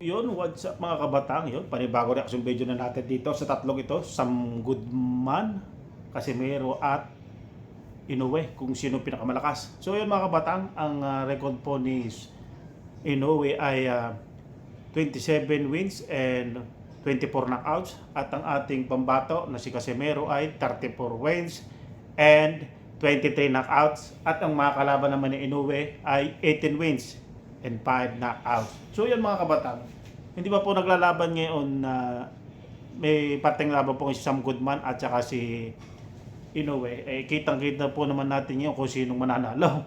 Yun, what's up mga kabatang? Yun, panibago reaction video na natin dito sa tatlong ito, Sam Goodman, Casimiro at Inoue, kung sino pinakamalakas. So yun mga kabatang, ang record po ni Inoue ay 27 wins and 24 knockouts, at ang ating pambato na si Casimiro ay 34 wins and 23 knockouts, at ang mga kalaban naman ni Inoue ay 18 wins and 5 knockouts. So yan mga kabatang, hindi ba po naglalaban ngayon na may parteng laban po si Sam Goodman at saka si Inoue, kitang-kita po naman natin yun kung sinong mananalo.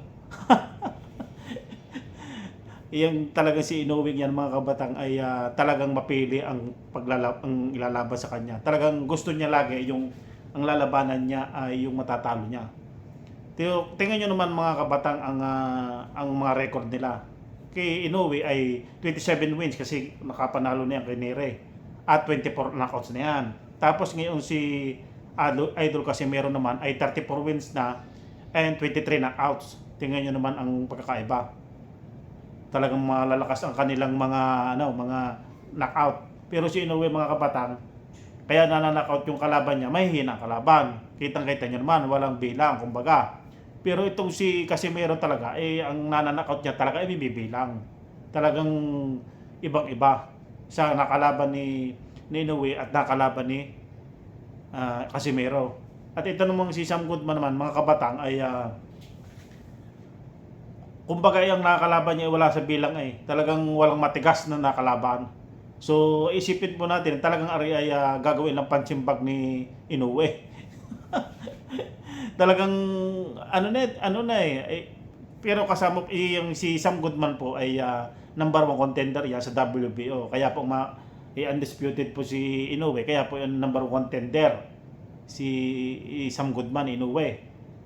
Yung talagang si Inoue yan mga kabatang ay talagang mapili ang ang ilalaban sa kanya. Talagang gusto niya lagi yung ang lalabanan niya ay yung matatalo niya. Tingnan niyo naman mga kabatang ang mga record nila. Kay Inoue ay 27 wins kasi nakapanalo na yan kay Nere, at 24 knockouts na yan. Tapos ngayon si Idol Casimiro naman ay 34 wins na and 23 knockouts. Tingnan niyo naman ang pagkakaiba. Talagang malalakas ang kanilang mga knockout. Pero si Inoue mga kabatang, kaya nananockout yung kalaban niya, mahihina ang kalaban. Kitang-kita niyo naman, walang bilang kumbaga. Pero itong si Casimiro talaga, ang nananockout niya talaga ay bibilang. Talagang ibang-iba sa nakalaban ni Inoue at nakalaban ni Casimiro. At ito namang si Sam Goodman naman mga kabatang ay kumbaga yung nakakalaban niya wala sa bilang, talagang walang matigas na nakalaban. So isipin po natin talagang ari ay gagawin ng pansimbag ni Inoue. Talagang pero kasama yung si Sam Goodman po ay number 1 contender yan sa WBO. Kaya po undisputed po si Inoue, kaya po yung number 1 contender si Sam Goodman, Inoue.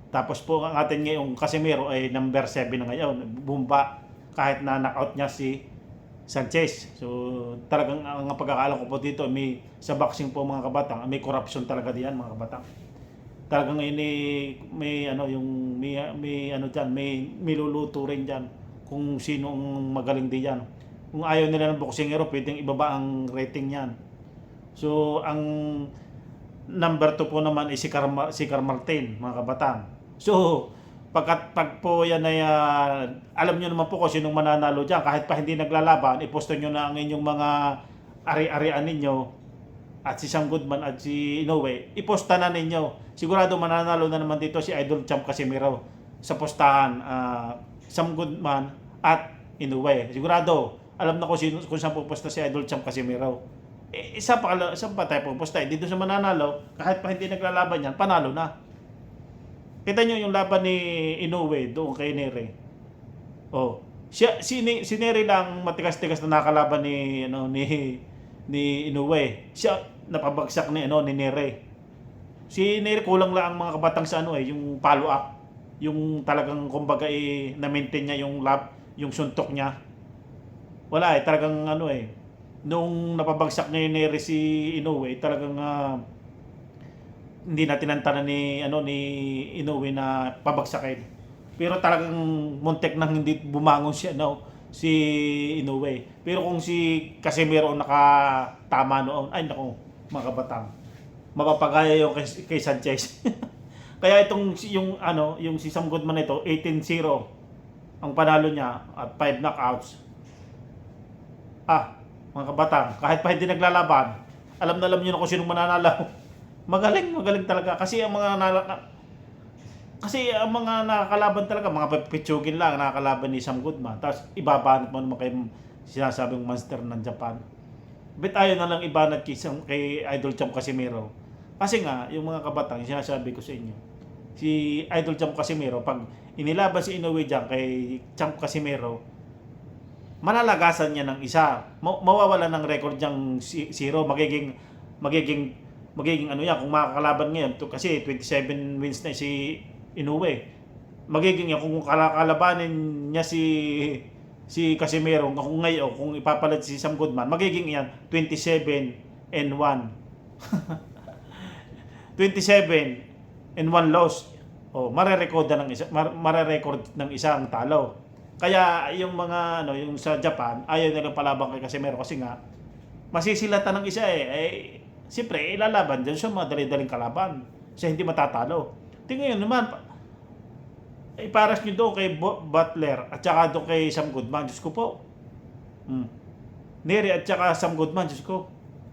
Tapos po ang atin ngayong Casimiro ay number 7 na ngayon, bumba kahit na knockout niya si Sanchez. So talagang ang pagkakaalam ko po dito, sa boxing po mga kabatang, may corruption talaga diyan mga kabatang. Talagang may luluto rin diyan kung sino ang magaling diyan. Kung ayaw nila ng boksingero, pwedeng ibaba ang rating niyan. So ang number 2 po naman ay si Carl Martin mga kabatang. So pag po yan ay alam nyo naman po kung sinong mananalo dyan. Kahit pa hindi naglalaban, iposto nyo na ang inyong mga ari-arian ninyo at si Sam Goodman at si Inoue, iposta na ninyo. Sigurado mananalo na naman dito si Idol Champ Casimiro sa postahan, Sam Goodman at Inoue. Sigurado alam na kung saan pupusta si Idol Champ Casimiro. Isa pa tayo pupusta. Dito sa mananalo, kahit pa hindi naglalaban yan, panalo na. Kita nyo yung laban ni Inoue doon kay Nere. Si Nere lang matigas-tigas na nakalaban ni Inoue. Siya napabagsak ni Nere. Si Nere kulang lang ang mga kabatang sa yung follow up. Yung talagang kumbaga na-maintain niya yung suntok niya. Wala talagang nung napabagsak ni Nere si Inoue, talagang hindi na tinantanan ni Inoue na pabagsakin. Pero talagang muntik nang hindi bumangon si Inoue. Pero kung si Casimiro nakatama noon, ay nako, mga kabatang, mapapagaya yung kay Sanchez. Kaya yung si Sam Goodman ito, 18-0 ang panalo niya at 5 knockouts. Mga kabatang, kahit pa hindi naglalaban, alam niyo na kung sinong mananalo. Magaling talaga kasi ang mga nakakalaban talaga, mga pitsugin lang nakakalaban ni Sam Goodman. Tapos ibabanat mo naman kay sinasabing monster ng Japan. Bet ayaw na lang ibanat kay Idol Champ Casimiro. Kasi nga, yung mga kabatang, sinasabi ko sa inyo, si Idol Champ Casimiro, pag inilaban si Inoue dyan kay Champ Casimiro, malalagasan niya ng isa. Mawawala ng record niyang 0. Magiging kung makakalaban ngayon kasi 27 wins na si Inoue. Magiging yan kung kalabanin niya si Casimiro kung ngayon, kung ipapalit si Sam Goodman, magiging yan 27-1. 27-1 loss. Marerecord ng isang talo. Kaya yung mga ano, yung sa Japan, ayaw nilang palaban kay Casimero kasi nga masisilatan ng isa siyempre ilalaban dyan sa mga dali-daling kalaban. Siya hindi matatalo. Tingnan nyo naman, iparas nyo doon kay Butler at saka doon kay Sam Goodman. Diyos ko po. Hmm. Neri at saka Sam Goodman, Diyos ko.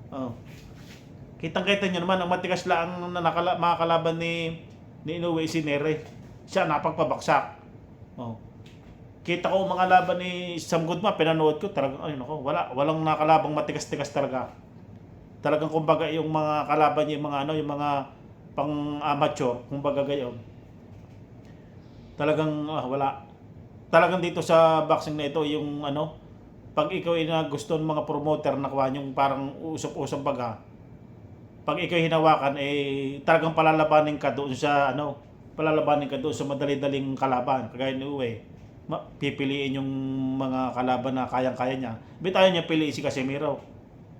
Oh. Kitang-kita nyo naman, ang matigas lang na mga kalaban ni Inoue si Neri. Siya napagpabaksak. Oh. Kita ko mga laban ni Sam Goodman, pinanood ko, talagang, ay nako, walang nakalabang matigas-tigas talaga. Talagang kumbaga yung mga kalaban niya, yung mga ano, yung mga pang-amateur, kumbaga gayon. Talagang wala. Talagang dito sa boxing na ito, yung ano, pag ikaw ay gusto ng mga promoter na kuha yung parang usap-usap baga, pag ikaw hinawakan talagang palalabanin ka doon sa ano, palalabanin ka doon sa madali-daling kalaban, kagaya ni Uwe. Pipiliin yung mga kalaban na kayang-kaya niya. Bitayan niya piliin si Casimero.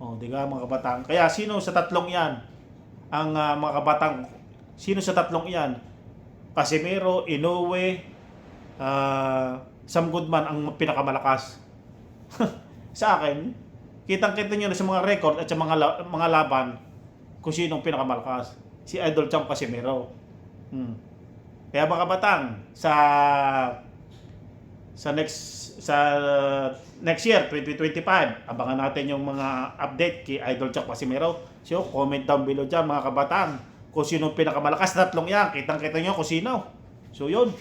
Oh, di ba mga kabatang? Kaya sino sa tatlong 'yan ang mga kabatang, sino sa tatlong 'yan? Casimero, Inoue, Sam Goodman ang pinakamalakas. Sa akin, kitang-kita niyo na sa mga record at sa mga laban kung sino ang pinakamalakas. Si Idol Champ Casimero. Kaya mga kabatang, sa next year 2025 abangan natin yung mga update kay Idol Jack Casimero. So comment down below dyan mga kabatang kung sino pinakamalakas. Tatlong yan, kitang kita nyo kung sino. So yun.